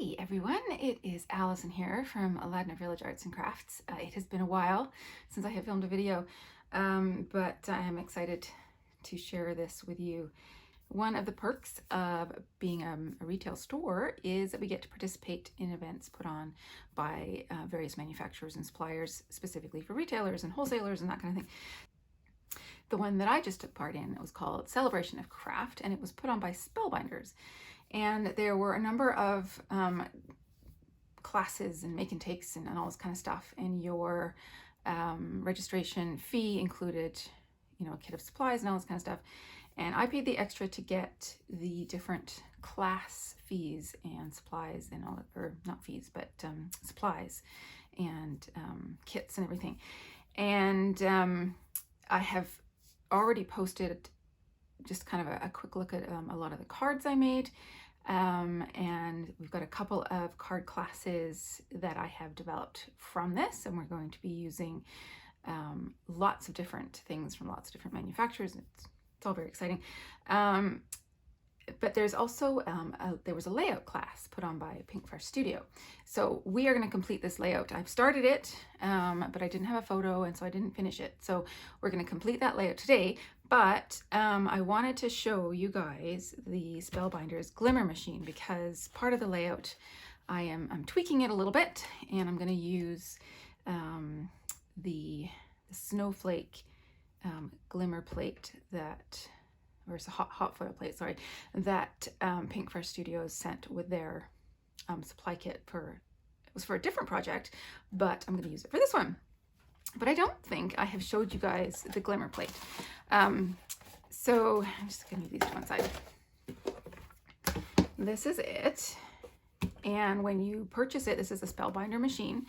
Hey everyone, it is Alison here from Ladner Village Arts and Crafts. It has been a while since I have filmed a video, but I am excited to share this with you. One of the perks of being a retail store is that we get to participate in events put on by various manufacturers and suppliers, specifically for retailers and wholesalers and that kind of thing. The one that I just took part in was called Celebration of Craft, and it was put on by Spellbinders. And there were a number of classes and make and takes and all this kind of stuff. And your registration fee included, a kit of supplies and all this kind of stuff. And I paid the extra to get the different class fees and supplies and all, or not fees, but supplies and kits and everything. And I have already posted just kind of a quick look at a lot of the cards I made. And we've got a couple of card classes that I have developed from this, and we're going to be using lots of different things from lots of different manufacturers. It's all very exciting. But there's also, there was a layout class put on by Pinkfresh Studio. So we are going to complete this layout. I've started it, but I didn't have a photo, and so I didn't finish it. So we're going to complete that layout today. But I wanted to show you guys the Spellbinders Glimmer machine, because part of the layout I'm tweaking it a little bit, and I'm going to use the snowflake glimmer plate that, or it's a hot foil plate, sorry, that Pinkfresh Studios sent with their supply kit it was for a different project, but I'm going to use it for this one. But I don't think I have showed you guys the glimmer plate. So I'm just going to move these to one side. This is it. And when you purchase it, this is a Spellbinder machine.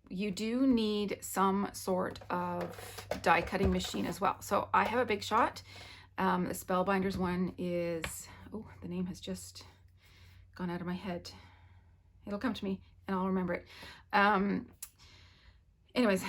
You do need some sort of die cutting machine as well. So I have a Big Shot. The Spellbinders one is, oh, the name has just gone out of my head. It'll come to me and I'll remember it. Anyways,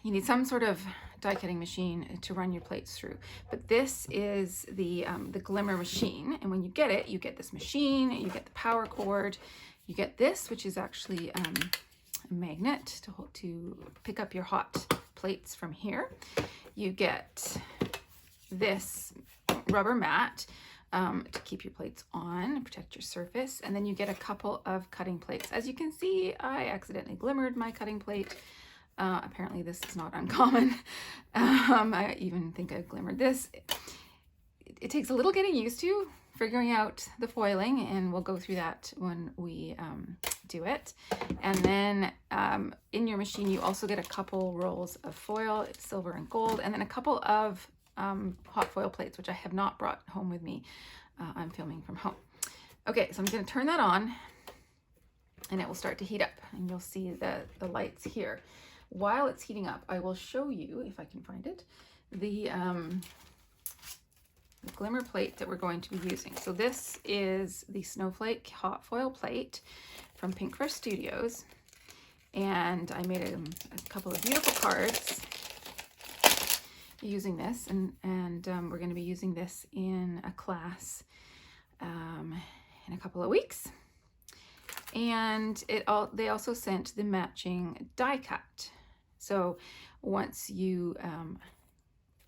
you need some sort of die cutting machine to run your plates through. But this is the Glimmer machine. And when you get this machine, you get the power cord, you get this, which is actually a magnet to pick up your hot plates from here. You get this rubber mat to keep your plates on and protect your surface. And then you get a couple of cutting plates. As you can see, I accidentally glimmered my cutting plate. Apparently this is not uncommon. I even think I've glimmered this. It takes a little getting used to figuring out the foiling, and we'll go through that when we do it. And then in your machine you also get a couple rolls of foil, silver and gold, and then a couple of hot foil plates, which I have not brought home with me. I'm filming from home. Okay, so I'm going to turn that on and it will start to heat up, and you'll see the lights here. While it's heating up, I will show you, if I can find it, the glimmer plate that we're going to be using. So this is the Snowflake hot foil plate from Pinkfresh Studios, and I made a couple of beautiful cards using this, and we're going to be using this in a class in a couple of weeks. And they also sent the matching die cut. So once you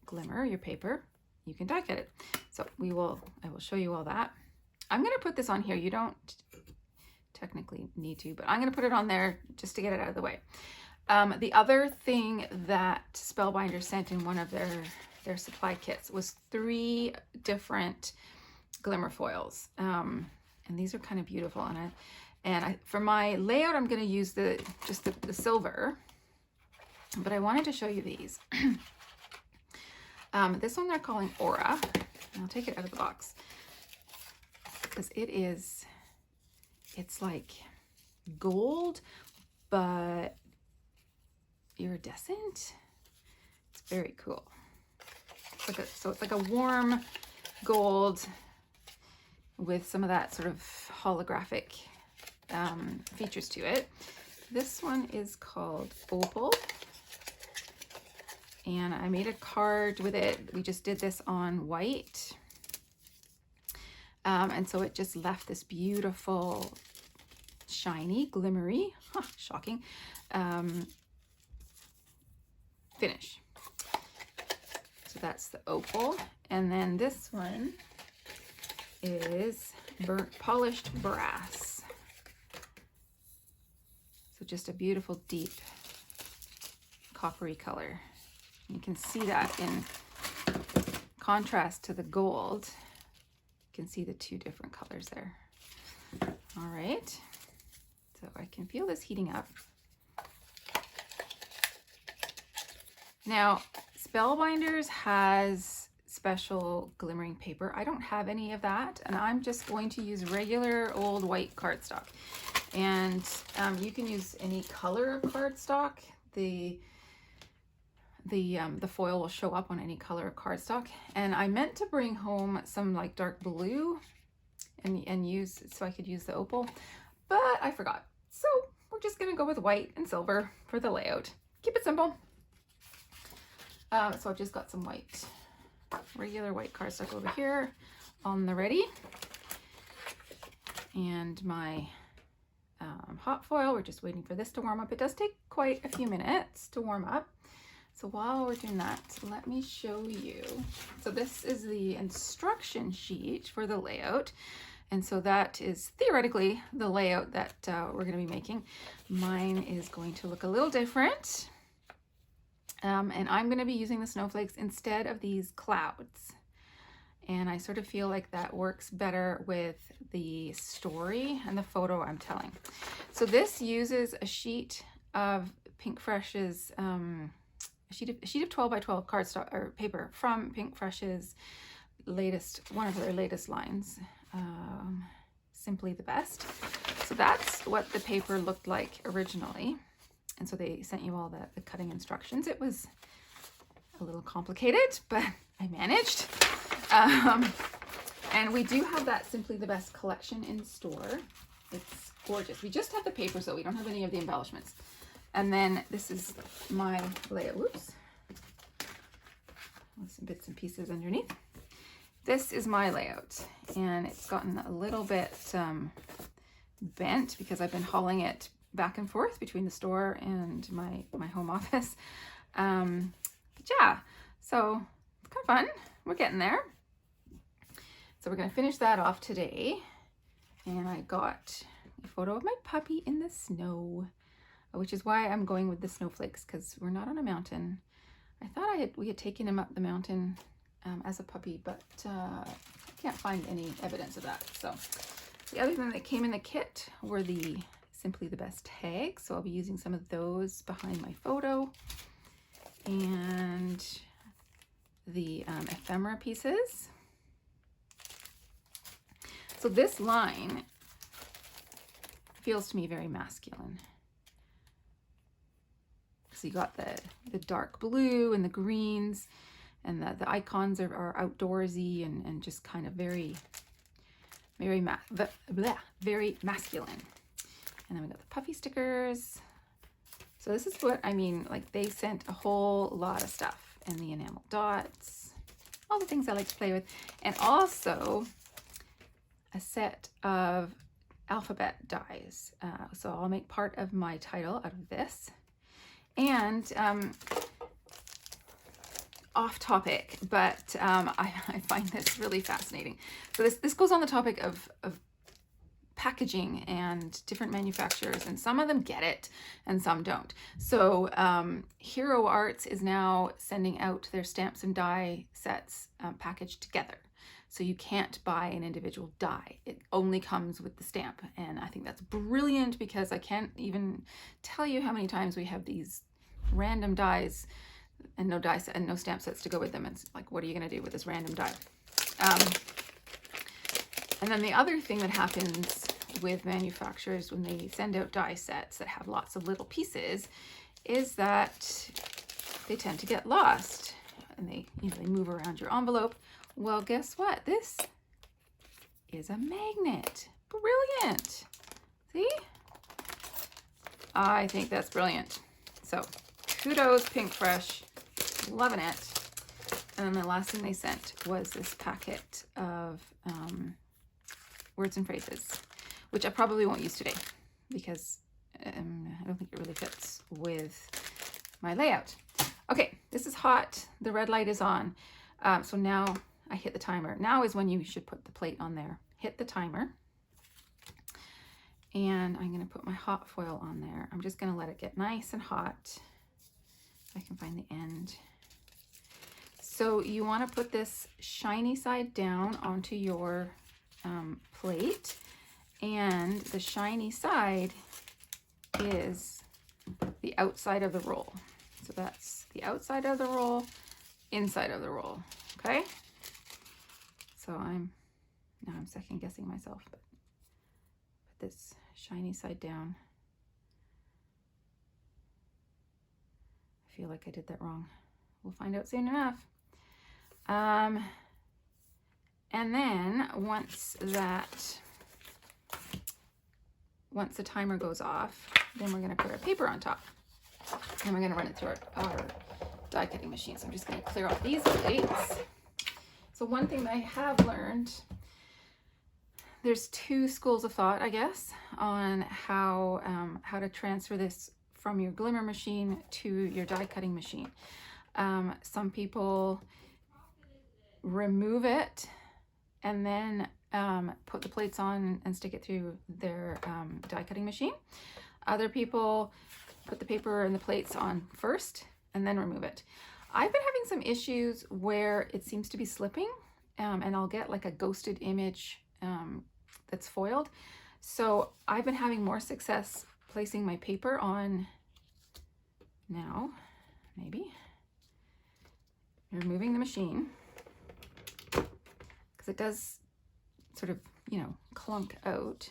glimmer your paper, you can die cut it. So I will show you all that. I'm going to put this on here. You don't technically need to, but I'm going to put it on there just to get it out of the way. The other thing that Spellbinders sent in one of their supply kits was 3 different glimmer foils. And these are kind of beautiful. And for my layout, I'm going to use just the silver, but I wanted to show you these. This one they're calling Aura, and I'll take it out of the box because it's like gold, but iridescent. It's very cool. So it's like a warm gold with some of that sort of holographic features to it. This one is called Opal, and I made a card with it. We just did this on white. And so it just left this beautiful, shiny, glimmery, shocking, finish. So that's the opal. And then this one is burnt polished brass. So just a beautiful deep coppery color. You can see that in contrast to the gold. You can see the two different colors there. All right, so I can feel this heating up. Now, Spellbinders has special glimmering paper. I don't have any of that, and I'm just going to use regular old white cardstock. And you can use any color of cardstock. The foil will show up on any color of cardstock. And I meant to bring home some like dark blue and use, so I could use the opal, but I forgot. So we're just gonna go with white and silver for the layout. Keep it simple. So I've just got some white, regular white cardstock over here on the ready. And my hot foil, we're just waiting for this to warm up. It does take quite a few minutes to warm up. So while we're doing that, let me show you. So this is the instruction sheet for the layout. And so that is theoretically the layout that we're going to be making. Mine is going to look a little different. And I'm going to be using the snowflakes instead of these clouds. And I sort of feel like that works better with the story and the photo I'm telling. So this uses a sheet of Pinkfresh's, a sheet of 12 by 12 cardstock or paper from Pinkfresh's latest, one of their latest lines, Simply the Best. So that's what the paper looked like originally. And so they sent you all the cutting instructions. It was a little complicated, but I managed. And we do have that Simply the Best collection in store. It's gorgeous. We just have the paper, so we don't have any of the embellishments. And then this is my layout. Whoops. With some bits and pieces underneath. This is my layout, and it's gotten a little bit bent because I've been hauling it back and forth between the store and my home office. But yeah, so it's kind of fun. We're getting there. So we're going to finish that off today. And I got a photo of my puppy in the snow, which is why I'm going with the snowflakes, because we're not on a mountain. I thought we had taken him up the mountain as a puppy, but I can't find any evidence of that. So the other thing that came in the kit were the Simply the Best tags. So I'll be using some of those behind my photo. And the ephemera pieces. So this line feels to me very masculine. So you got the dark blue and the greens, and the icons are outdoorsy and just kind of very masculine. And then we got the puffy stickers. So this is what I mean, like they sent a whole lot of stuff, and the enamel dots, all the things I like to play with, and also a set of alphabet dies. So I'll make part of my title out of this. And off topic, but I find this really fascinating. So this goes on the topic of packaging and different manufacturers, and some of them get it and some don't. So Hero Arts is now sending out their stamps and die sets packaged together. So you can't buy an individual die. It only comes with the stamp. And I think that's brilliant, because I can't even tell you how many times we have these random dies and no die set and no stamp sets to go with them. It's like, what are you going to do with this random die? And then the other thing that happens with manufacturers when they send out die sets that have lots of little pieces is that they tend to get lost, and they move around your envelope. Well, guess what? This is a magnet. Brilliant. See? I think that's brilliant. So kudos, Pinkfresh. Loving it. And then the last thing they sent was this packet of words and phrases, which I probably won't use today because I don't think it really fits with my layout. Okay, this is hot. The red light is on. So now I hit the timer. Now is when you should put the plate on there. Hit the timer. And I'm going to put my hot foil on there. I'm just going to let it get nice and hot. If I can find the end. So you want to put this shiny side down onto your plate. And the shiny side is the outside of the roll. So that's the outside of the roll, inside of the roll, okay? So now I'm second guessing myself, but put this shiny side down. I feel like I did that wrong. We'll find out soon enough. And then once the timer goes off, then we're gonna put our paper on top. And we're gonna run it through our die cutting machine. So I'm just gonna clear off these plates. So one thing that I have learned, there's two schools of thought, I guess, on how to transfer this from your glimmer machine to your die cutting machine. Some people remove it and then put the plates on and stick it through their die cutting machine. Other people put the paper and the plates on first and then remove it. I've been having some issues where it seems to be slipping and I'll get like a ghosted image that's foiled. So I've been having more success placing my paper on now, maybe, removing the machine, because it does sort of, you know, clunk out.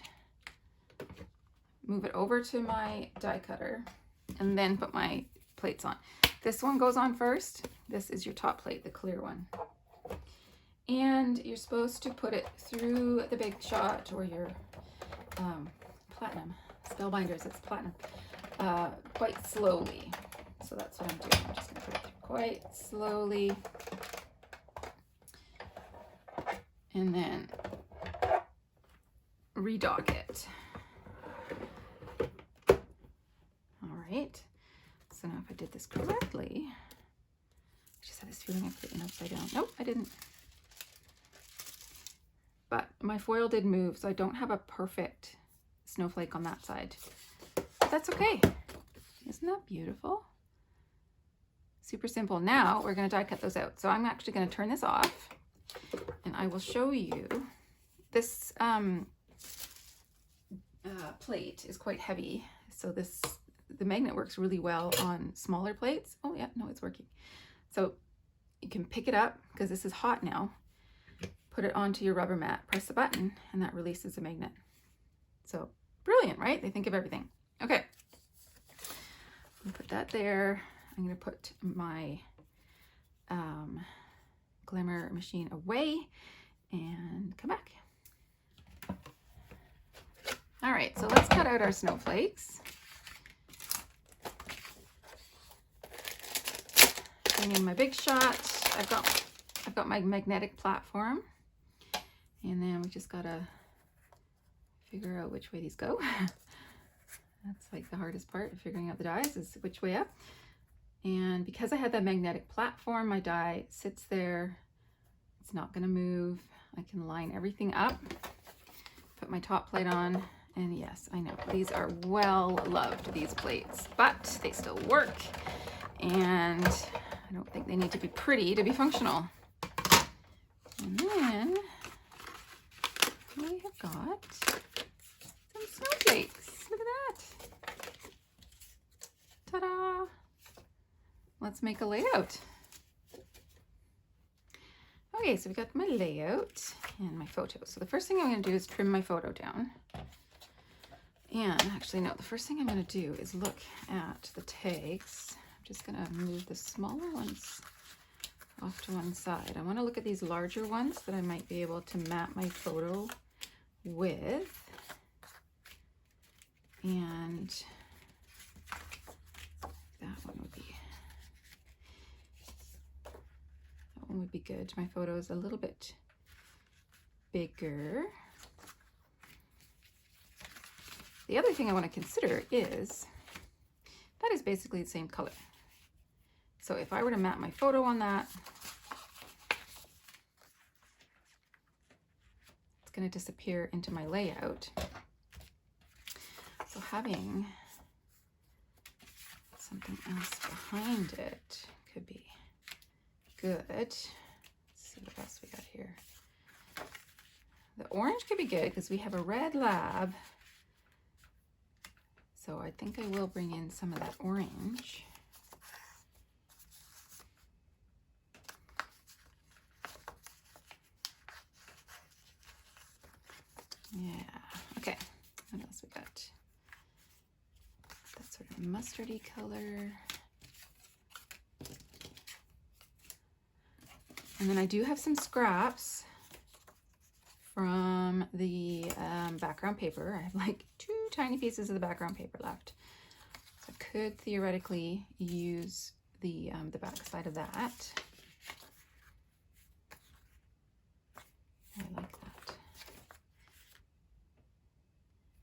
Move it over to my die cutter and then put my plates on. This one goes on first. This is your top plate, the clear one. And you're supposed to put it through the Big Shot or your platinum. Spellbinders, it's platinum. Quite slowly. So that's what I'm doing. I'm just going to put it through quite slowly. And then redock it. All right. So now if I did this correctly, I just had this feeling I put it in upside down. Nope, I didn't. But my foil did move, so I don't have a perfect snowflake on that side. But that's okay. Isn't that beautiful? Super simple. Now we're going to die cut those out. So I'm actually going to turn this off and I will show you. This plate is quite heavy. So the magnet works really well on smaller plates. Oh yeah, no, it's working. So you can pick it up because this is hot now. Put it onto your rubber mat, press the button, and that releases the magnet. So brilliant, right? They think of everything. Okay, I'll put that there. I'm going to put my glimmer machine away and come back. All right, so let's cut out our snowflakes. Bring in my Big Shot. I've got my magnetic platform, and then we just gotta figure out which way these go. That's like the hardest part of figuring out the dies, is which way up. And because I had that magnetic platform, my die sits there. It's not gonna move. I can line everything up, put my top plate on, and yes, I know these are well loved, these plates, but they still work. And I don't think they need to be pretty to be functional. And then we have got some snowflakes. Look at that. Ta-da! Let's make a layout. Okay, so we got my layout and my photos. So the first thing I'm going to do is trim my photo down. And actually, no, the first thing I'm going to do is look at the tags. I'm just going to move the smaller ones off to one side. I want to look at these larger ones that I might be able to map my photo with. And that one would be good. My photo is a little bit bigger. The other thing I want to consider is that is basically the same color. So if I were to map my photo on that, it's going to disappear into my layout. So having something else behind it could be good. Let's see what else we got here. The orange could be good because we have a red lab. So I think I will bring in some of that orange. Yeah, okay. What else we got? That sort of mustardy color. And then I do have some scraps from the background paper. I have like 2 tiny pieces of the background paper left. So I could theoretically use the back side of that. I like that.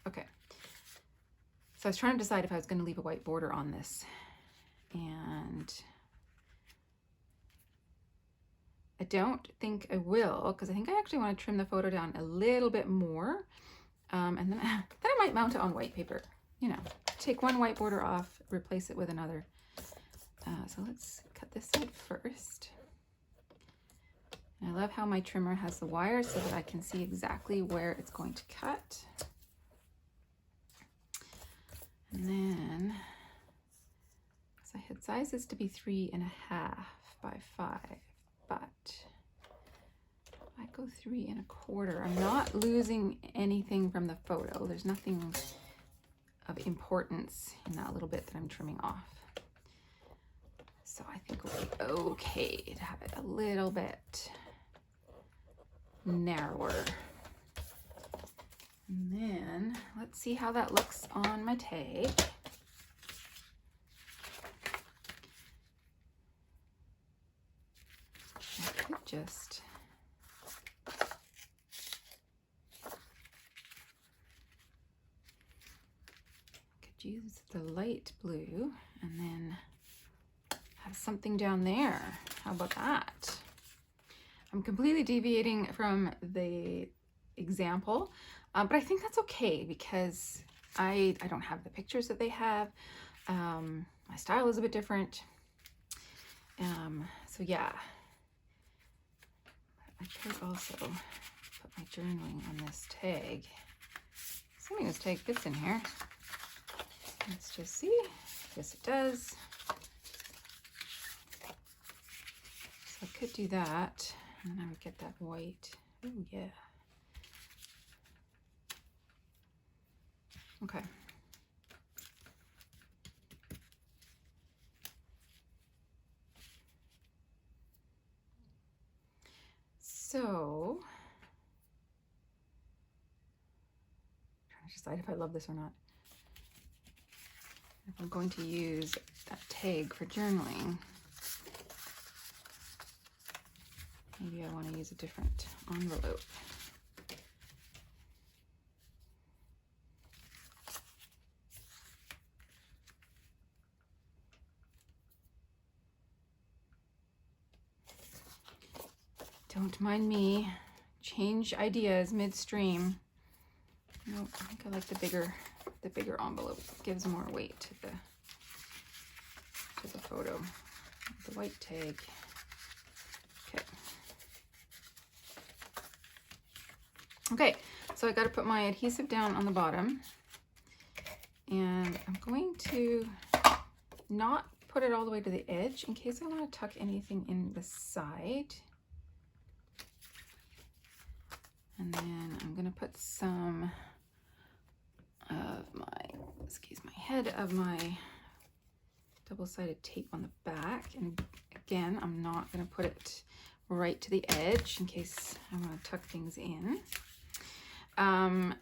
Okay. So I was trying to decide if I was going to leave a white border on this. And I don't think I will, because I think I actually want to trim the photo down a little bit more. And then I might mount it on white paper. You know, take one white border off, replace it with another. So let's cut this side first. And I love how my trimmer has the wire so that I can see exactly where it's going to cut. And then, so I had sizes to be 3.5 by 5, but I go 3.25. I'm not losing anything from the photo. There's nothing of importance in that little bit that I'm trimming off. So I think we'll be okay to have it a little bit narrower. And then let's see how that looks on my tag. I could just use the light blue and then have something down there. How about that? I'm completely deviating from the example, but I think that's okay because I don't have the pictures that they have. My style is a bit different. So yeah, I could also put my journaling on this tag. Assuming this tag fits in here. Let's just see. Yes, it does. So I could do that, and then I would get that white. Oh yeah. Okay. So, I'm trying to decide if I love this or not. If I'm going to use that tag for journaling, maybe I want to use a different envelope. Don't mind me. Change ideas midstream. No, I think I like the bigger envelope. It gives more weight to the photo. The white tag. Okay. Okay, so I got to put my adhesive down on the bottom, and I'm going to not put it all the way to the edge in case I want to tuck anything in the side. And then I'm going to put some of my head of my double-sided tape on the back. And again, I'm not going to put it right to the edge in case I want to tuck things in. A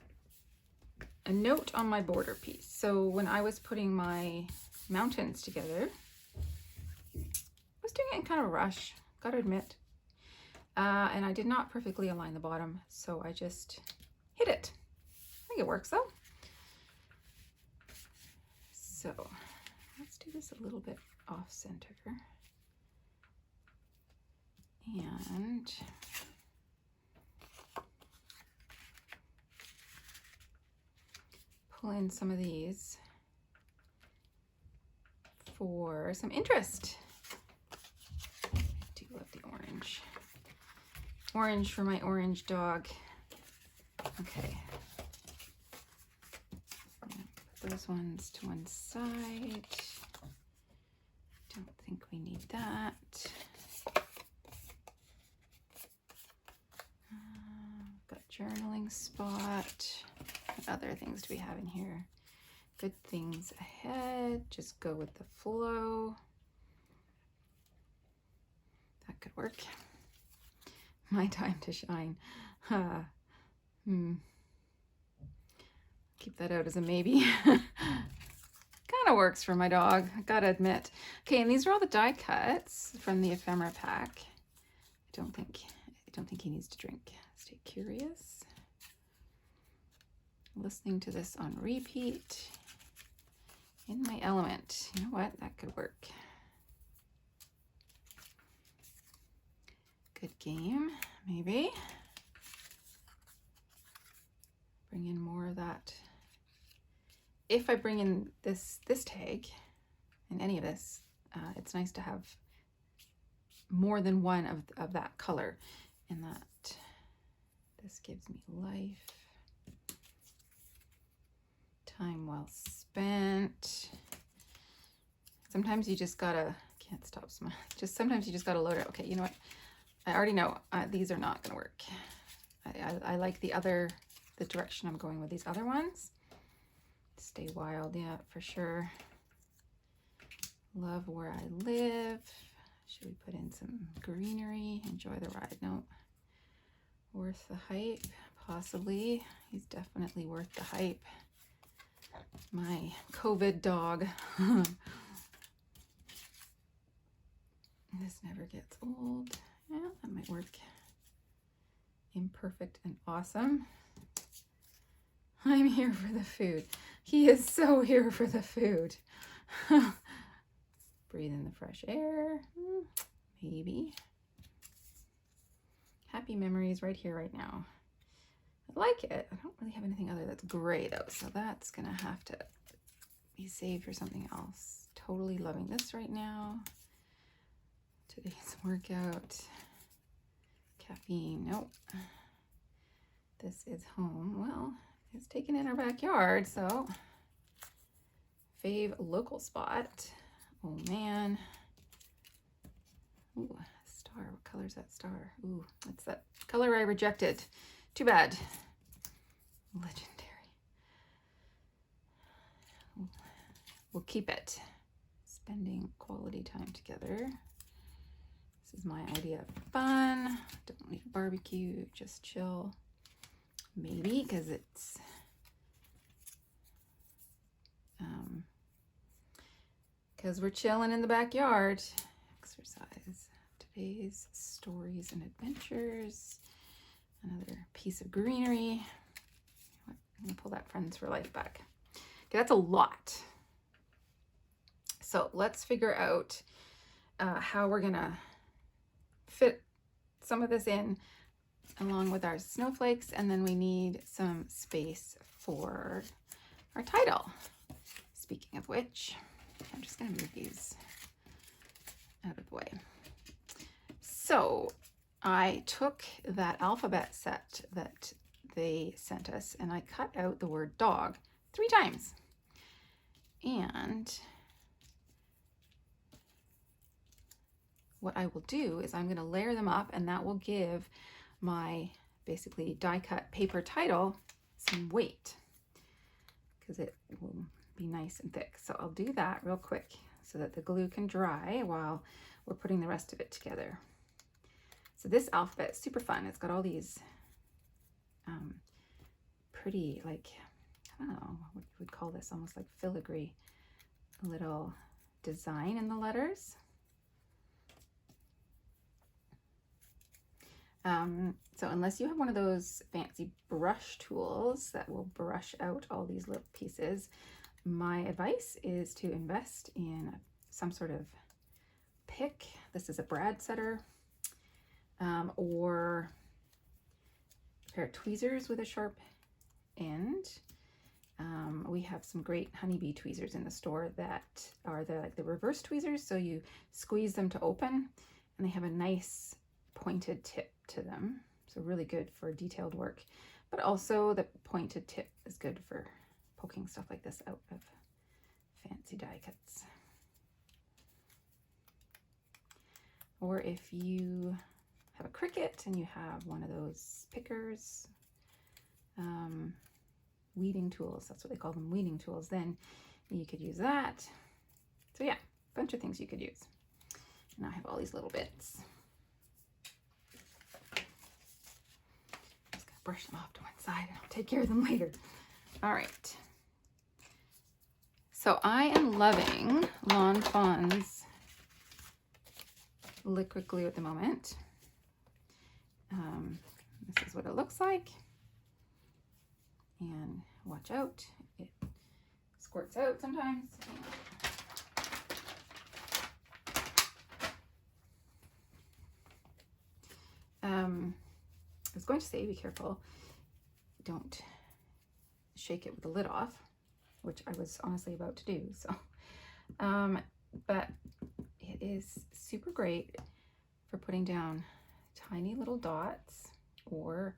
note on my border piece. So when I was putting my mountains together, I was doing it in kind of a rush, gotta admit. And I did not perfectly align the bottom, so I just hit it. I think it works though. So let's do this a little bit off center. And pull in some of these for some interest. I do love the orange. Orange for my orange dog. Okay. Put those ones to one side. Don't think we need that. Got journaling spot. What other things do we have in here? Good things ahead. Just go with the flow. That could work. My time to shine. Keep that out as a maybe. Kind of works for my dog, I gotta admit. Okay, and these are all the die cuts from the ephemera pack. I don't think he needs to drink. Stay curious. Listening to this on repeat. In my element. You know what? That could work. Good game, maybe. Bring in more of that. If I bring in this tag in any of this, it's nice to have more than one of that color, and that this gives me life. Time well spent. Sometimes you just gotta, can't stop smiling. Sometimes you just gotta load it. Okay, you know what? I already know these are not gonna work. I like the direction I'm going with these other ones. Stay wild, yeah, for sure. Love where I live. Should we put in some greenery? Enjoy the ride. No. Worth the hype? Possibly. He's definitely worth the hype. My COVID dog. This never gets old. Yeah, that might work. Imperfect and awesome. I'm here for the food. He is so here for the food. Breathe in the fresh air. Maybe. Happy memories right here, right now. I like it. I don't really have anything other that's gray though, so that's gonna have to be saved for something else. Totally loving this right now. Today's workout. Caffeine, nope. This is home. Well, it's taken in our backyard, so fave local spot. Oh man. Ooh, star. What color is that star? Ooh, that's that color I rejected. Too bad. Legendary. Ooh, we'll keep it. Spending quality time together. This is my idea of fun. Don't need a barbecue, just chill. Maybe because it's because we're chilling in the backyard. Exercise. Today's stories and adventures. Another piece of greenery. I'm gonna pull that Friends for Life back. Okay, that's a lot. So let's figure out how we're gonna fit some of this in along with our snowflakes, and then we need some space for our title. Speaking of which, I'm just going to move these out of the way. So I took that alphabet set that they sent us and I cut out the word dog 3 times. And what I will do is I'm going to layer them up, and that will give my basically die cut paper title some weight because it will be nice and thick. So I'll do that real quick so that the glue can dry while we're putting the rest of it together. So this alphabet is super fun. It's got all these pretty, like, I don't know what you would call this, almost like filigree little design in the letters. So unless you have one of those fancy brush tools that will brush out all these little pieces, my advice is to invest in some sort of pick. This is a brad setter, or a pair of tweezers with a sharp end. We have some great honeybee tweezers in the store that are like the reverse tweezers, so you squeeze them to open, and they have a nice pointed tip to them, so really good for detailed work. But also the pointed tip is good for poking stuff like this out of fancy die cuts. Or if you have a Cricut and you have one of those pickers, weeding tools, that's what they call them, weeding tools, then you could use that. So yeah, a bunch of things you could use. And I have all these little bits. Just gotta brush them off to one side and I'll take care of them later. All right. So I am loving Lawn Fawn's liquid glue at the moment. This is what it looks like. And watch out, it squirts out sometimes. I was going to say, be careful, don't shake it with the lid off, which I was honestly about to do. So, but it is super great for putting down tiny little dots or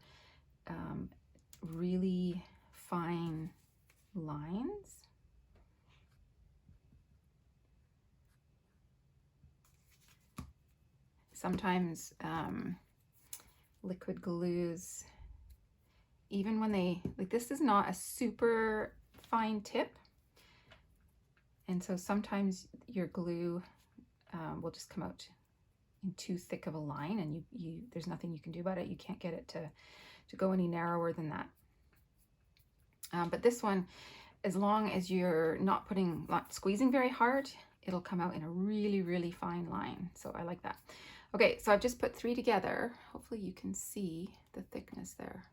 really fine lines. Sometimes liquid glues, even when they, like, this is not a super fine tip, and so sometimes your glue will just come out in too thick of a line, and you there's nothing you can do about it. You can't get it to go any narrower than that. But this one, as long as you're not squeezing very hard, it'll come out in a really, really fine line. So I like that. Okay, so I've just put 3 together. Hopefully you can see the thickness there.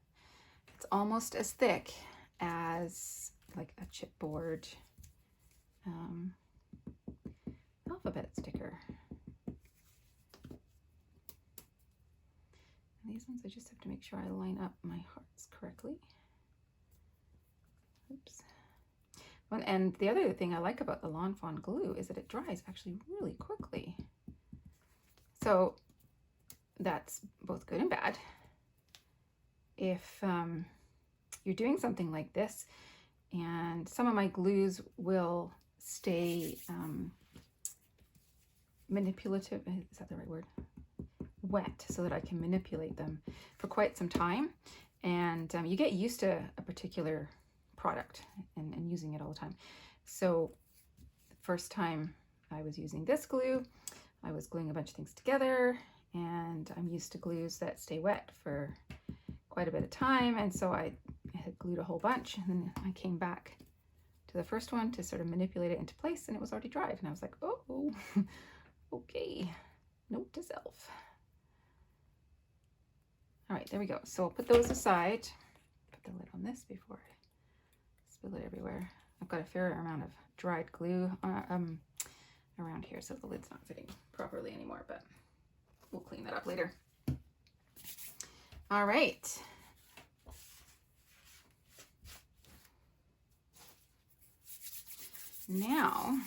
It's almost as thick as like a chipboard alphabet sticker. And these ones I just have to make sure I line up my hearts correctly. Oops. Well, and the other thing I like about the Lawn Fawn glue is that it dries actually really quickly. So that's both good and bad. If you're doing something like this, and some of my glues will stay manipulative, is that the right word? Wet, so that I can manipulate them for quite some time. And you get used to a particular product and using it all the time. So the first time I was using this glue, I was gluing a bunch of things together, and I'm used to glues that stay wet for quite a bit of time, and so I had glued a whole bunch, and then I came back to the first one to sort of manipulate it into place, and it was already dried, and I was like, oh, okay, note to self. All right, there we go. So I'll put those aside, put the lid on this before I spill it everywhere. I've got a fair amount of dried glue around here, so the lid's not fitting properly anymore, but we'll clean that up later. All right. Now,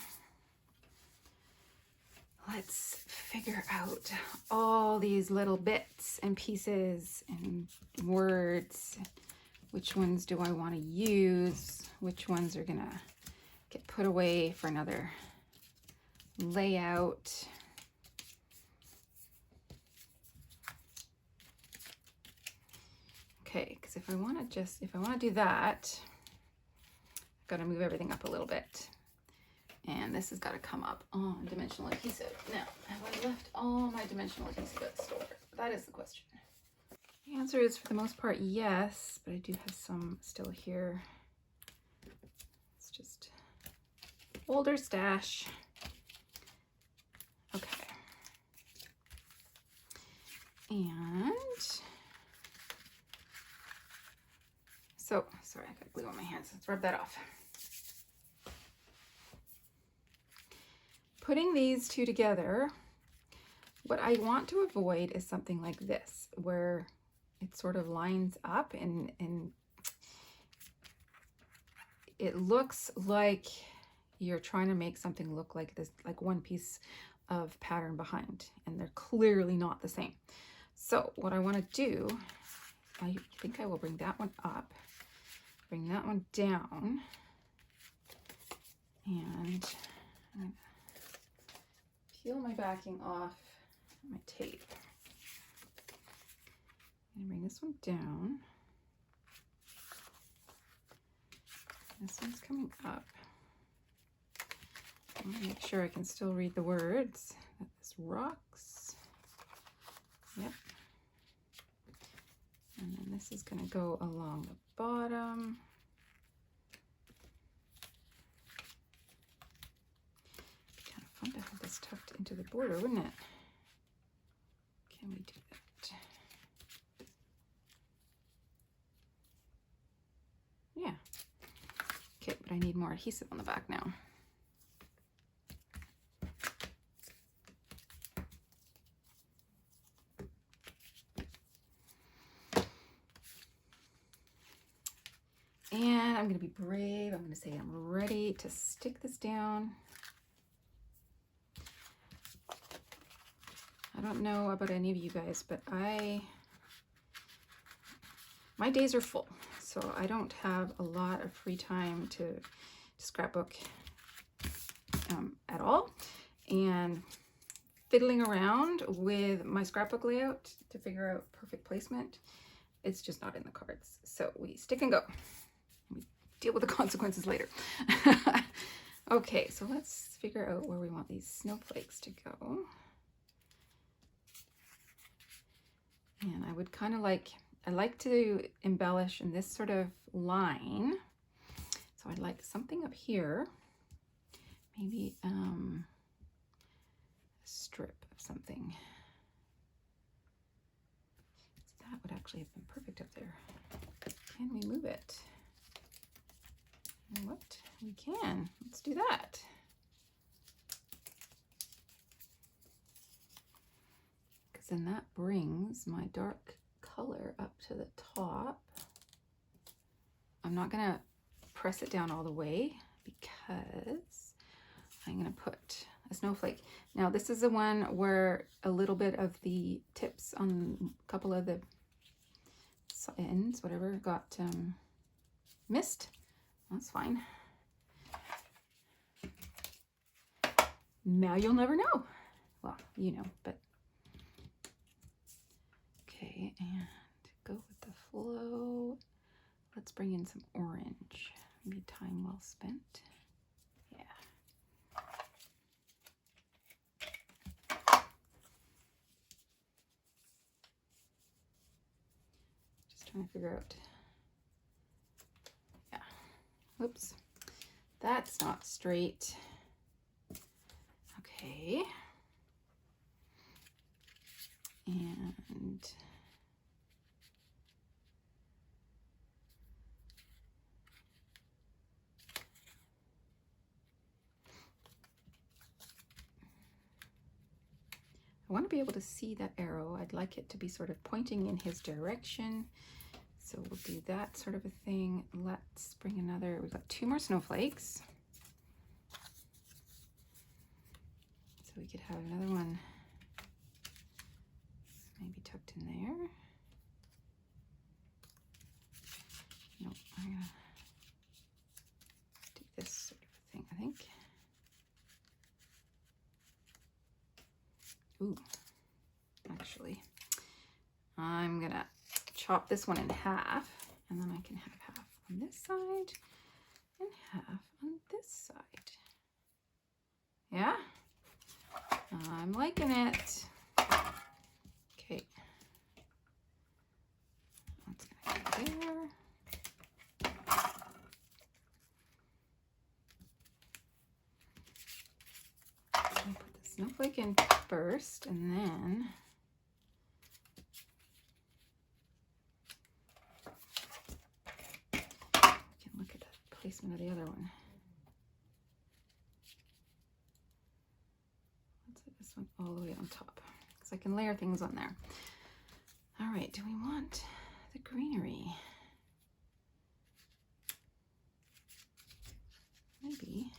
let's figure out all these little bits and pieces and words. Which ones do I want to use? Which ones are gonna get put away for another layout? Okay, because if I want to do that, I've got to move everything up a little bit. And this has got to come up on dimensional adhesive. Now, have I left all my dimensional adhesive at the store? That is the question. The answer is, for the most part, yes, but I do have some still here. It's just older stash. Okay. And so, sorry, I got glue on my hands. Let's rub that off. putting these two together, what I want to avoid is something like this, where it sort of lines up and it looks like you're trying to make something look like this, like one piece of pattern behind, and they're clearly not the same. So what I want to do, I think I will bring that one up, bring that one down, and I'm going to peel my backing off my tape. I'm going to bring this one down. This one's coming up. I want to make sure I can still read the words. That this rocks. Yep. And then this is going to go along the bottom. Kind of fun to have this tucked into the border, wouldn't it? Can we do that? Yeah. Okay, but I need more adhesive on the back now. And I'm going to be brave. I'm going to say I'm ready to stick this down. I don't know about any of you guys, but my days are full, so I don't have a lot of free time to scrapbook at all. And fiddling around with my scrapbook layout to figure out perfect placement, it's just not in the cards. So we stick and go. We deal with the consequences later. Okay, so let's figure out where we want these snowflakes to go. And I would kind of I like to embellish in this sort of line. So I'd like something up here, maybe a strip of something. So that would actually have been perfect up there. Can we move it? You know what? We can. Let's do that. Because then that brings my dark color up to the top. I'm not going to press it down all the way because I'm going to put a snowflake. Now this is the one where a little bit of the tips on a couple of the ends, whatever, got missed. That's fine. Now you'll never know. Well, you know, but okay, and go with the flow. Let's bring in some orange. Maybe time well spent. Yeah. Just trying to figure out. Yeah. Whoops. That's not straight. Okay. And I want to be able to see that arrow. I'd like it to be sort of pointing in his direction. So we'll do that sort of a thing. Let's bring another, we've got 2 more snowflakes. So we could have another one maybe tucked in there. Nope, I'm gonna do this sort of a thing, I think. Ooh, actually, I'm gonna chop this one in half, and then I can have half on this side and half on this side. Yeah, I'm liking it. Okay, that's gonna go there. I put the snowflake in first, and then we can look at the placement of the other one. on top because I can layer things on there. All right, do we want the greenery? Maybe.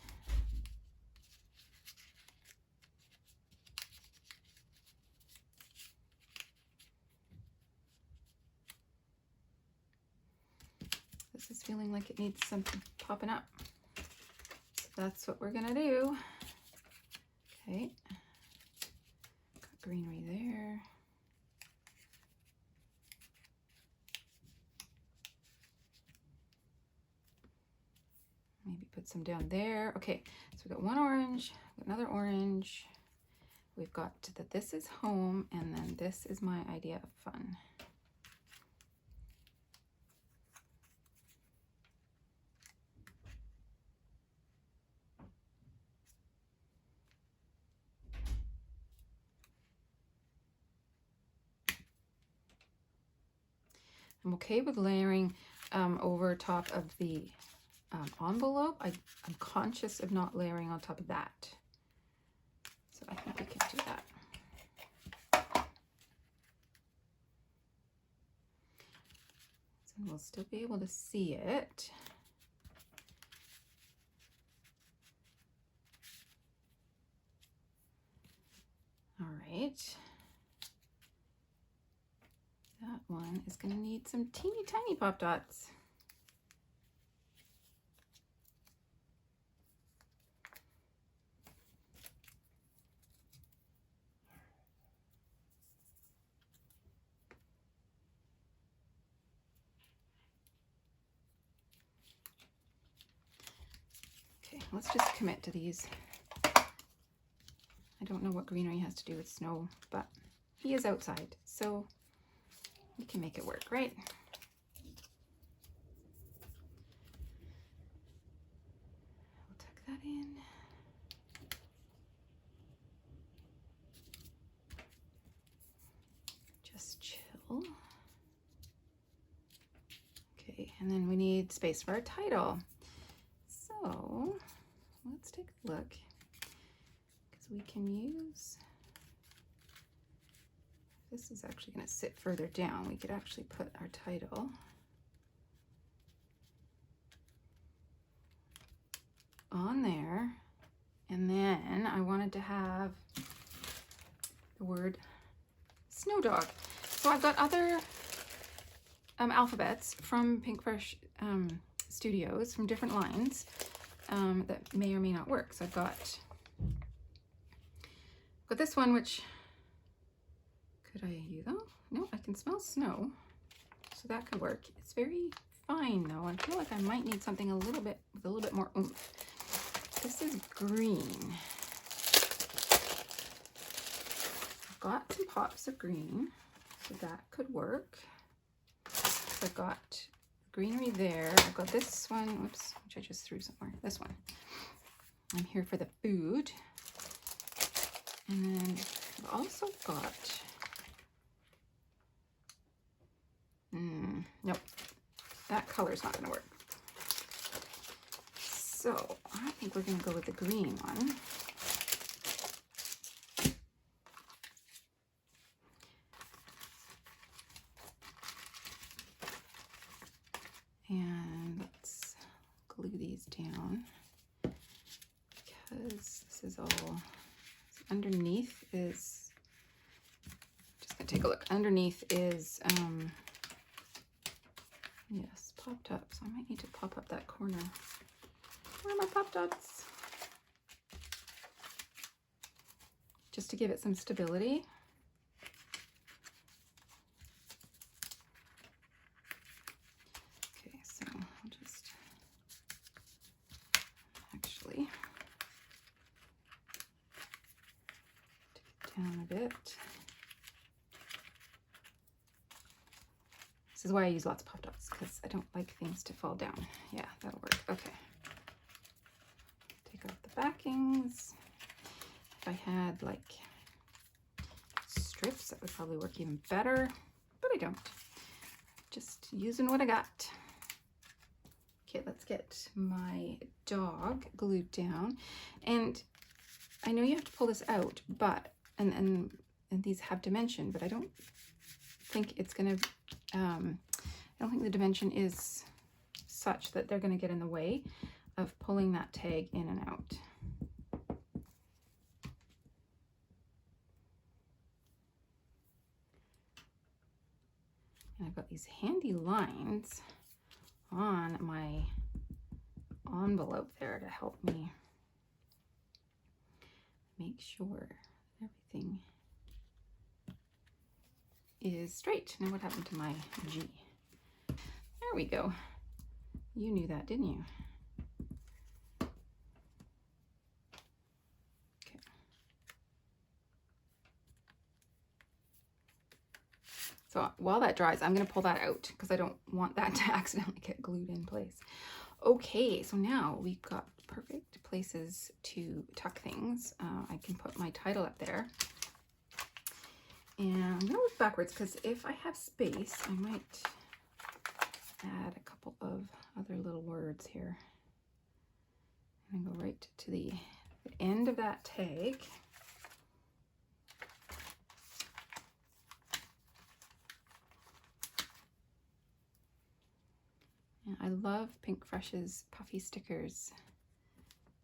This is feeling like it needs something popping up. So that's what we're gonna do. Okay, got greenery there. Maybe put some down there. Okay, so we've got one orange, another orange. We've got that this is home, and then this is my idea of fun. I'm okay with layering over top of the envelope. I'm conscious of not layering on top of that. So I think we can do that. So we'll still be able to see it. All right. That one is going to need some teeny tiny pop dots. Okay, let's just commit to these. I don't know what greenery has to do with snow, but he is outside, so we can make it work, right? We'll tuck that in. Just chill. Okay, and then we need space for our title. So let's take a look, because we can use, this is actually going to sit further down. We could actually put our title on there, and then I wanted to have the word Snow Dog. So I've got other alphabets from Pinkfresh Studios from different lines that may or may not work. So I've got this one, which could I use? Oh, no, I can smell snow, so that could work. It's very fine though. I feel like I might need something a little bit with a little bit more oomph. This is green. I've got some pops of green, so that could work. So I've got greenery there. I've got this one, whoops, which I just threw somewhere. This one. I'm here for the food. And then I've also got, nope, that color's not gonna work. So I think we're gonna go with the green one. And let's glue these down, because this is all, underneath is, just gonna take a look, underneath is, yes, popped up, so I might need to pop up that corner. Where are my pop dots? Just to give it some stability. Okay, so I'll just actually take it down a bit. This is why I use lots of pop dots, because I don't like things to fall down. Yeah, that'll work. Okay. Take off the backings. If I had like strips, that would probably work even better, but I don't. Just using what I got. Okay, let's get my dog glued down. And I know you have to pull this out, but and these have dimension, but I don't think it's gonna, I don't think the dimension is such that they're gonna get in the way of pulling that tag in and out. And I've got these handy lines on my envelope there to help me make sure everything is straight. Now what happened to my G? There we go. You knew that, didn't you? Okay. So while that dries, I'm going to pull that out because I don't want that to accidentally get glued in place. Okay, so now we've got perfect places to tuck things. I can put my title up there. And I'm going to work backwards because if I have space, I might add a couple of other little words here. And go right to the end of that tag. And I love Pinkfresh's puffy stickers.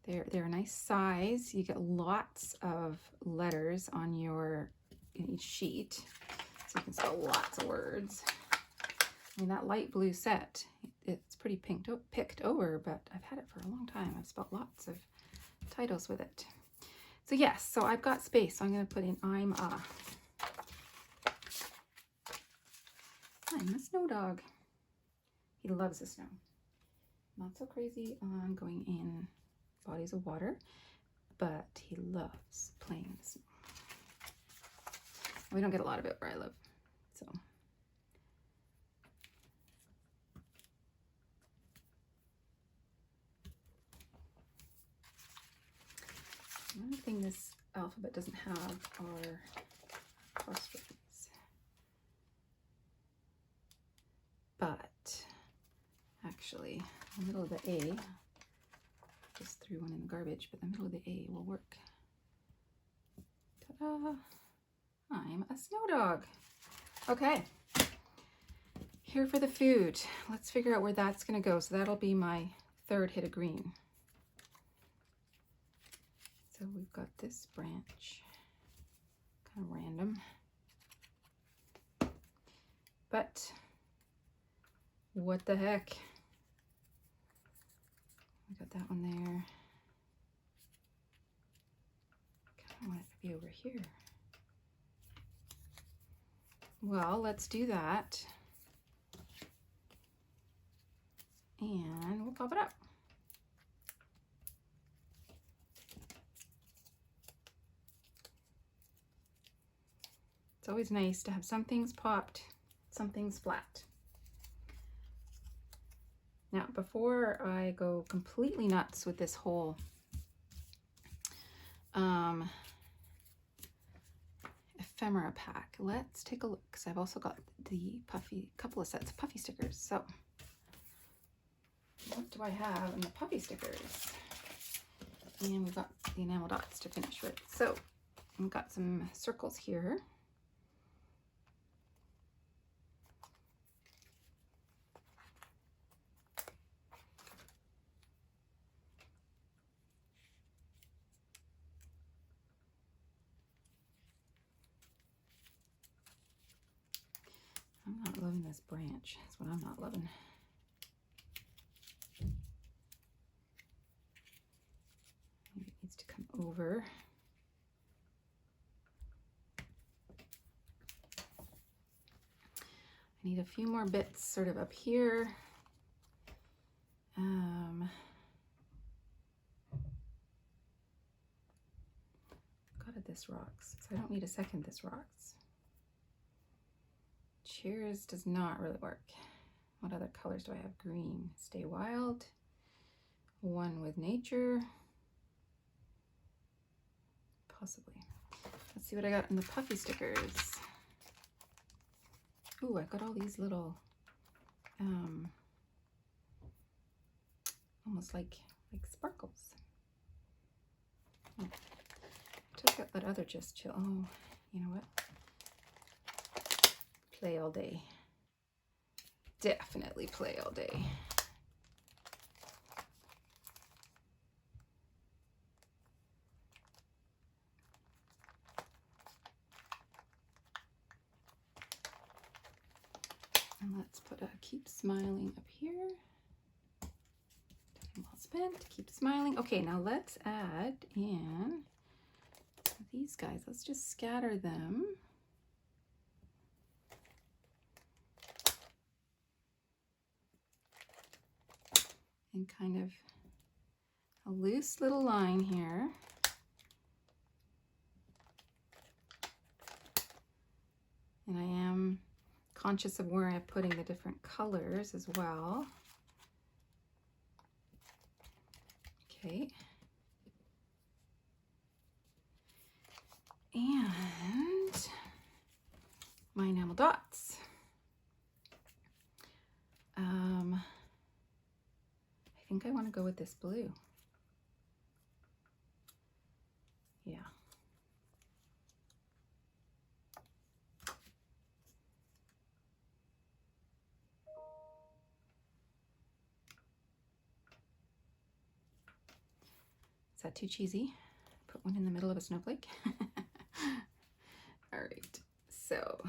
They're a nice size. You get lots of letters on each sheet, so you can spell lots of words. I mean, that light blue set, it's pretty picked over, but I've had it for a long time. I've spelled lots of titles with it. So yes, so I've got space, so I'm going to put in I'm a snow dog. He loves the snow. Not so crazy on going in bodies of water, but he loves playing in the snow. We don't get a lot of it where I live, so. One thing this alphabet doesn't have are apostrophes. But actually, the middle of the A, just threw one in the garbage, but the middle of the A will work. Ta-da! I'm a snow dog. Okay, here for the food. Let's figure out where that's gonna go. So that'll be my third hit of green. So we've got this branch, kind of random, but what the heck? We got that one there. Kind of want it to be over here. Well, let's do that. And we'll pop it up. It's always nice to have some things popped, some things flat. Now, before I go completely nuts with this whole ephemera pack, let's take a look, because I've also got the couple of sets of puffy stickers. So what do I have in the puffy stickers? And we've got the enamel dots to finish with. So I've got some circles here. I'm not loving this branch. That's what I'm not loving. Maybe it needs to come over. I need a few more bits sort of up here. God, this rocks. So I don't need a second this rocks. Cheers does not really work. What other colors do I have? Green. Stay wild. One with nature. Possibly. Let's see what I got in the puffy stickers. Ooh, I've got all these little, almost like sparkles. Just let other just chill. Oh, you know what? Play all day. Definitely play all day. And let's put a keep smiling up here. Time well spent. Keep smiling. Okay, now let's add in these guys. Let's just scatter them. And kind of a loose little line here. And I am conscious of where I'm putting the different colors as well. Okay. And my enamel dots. I think I want to go with this blue. Yeah. Is that too cheesy? Put one in the middle of a snowflake. All right, so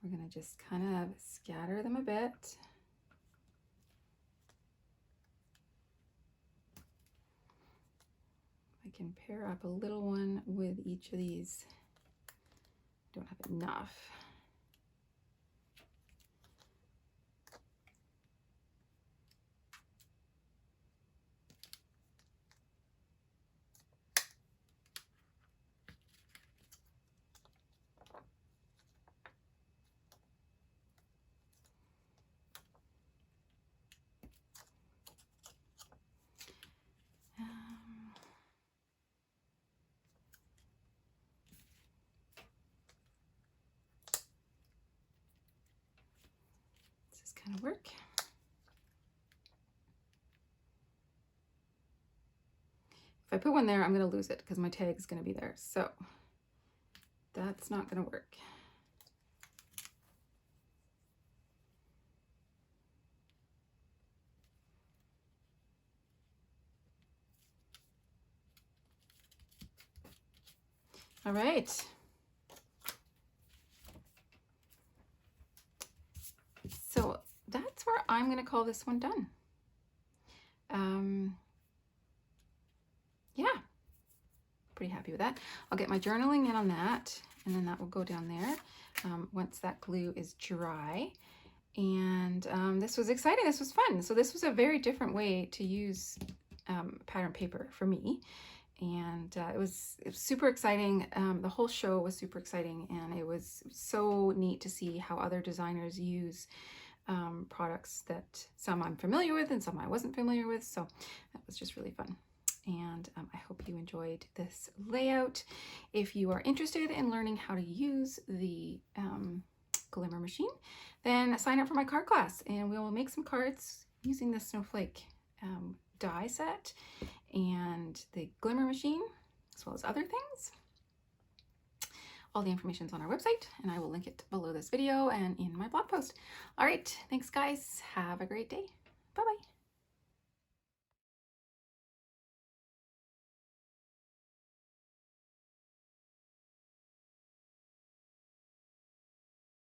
we're gonna just kind of scatter them a bit. I can pair up a little one with each of these. Don't have enough. Kind of work. If I put one there, I'm going to lose it because my tag is going to be there. So that's not going to work. All right. So that's where I'm going to call this one done. Yeah, pretty happy with that. I'll get my journaling in on that, and then that will go down there once that glue is dry. And this was exciting. This was fun. So this was a very different way to use pattern paper for me. And it was super exciting. The whole show was super exciting, and it was so neat to see how other designers use products that some I'm familiar with and some I wasn't familiar with. So that was just really fun. And I hope you enjoyed this layout. If you are interested in learning how to use the Glimmer machine, then sign up for my card class, and we will make some cards using the snowflake die set and the Glimmer machine, as well as other things. All the information is on our website, and I will link it below this video and in my blog post. All right, thanks guys. Have a great day. Bye-bye.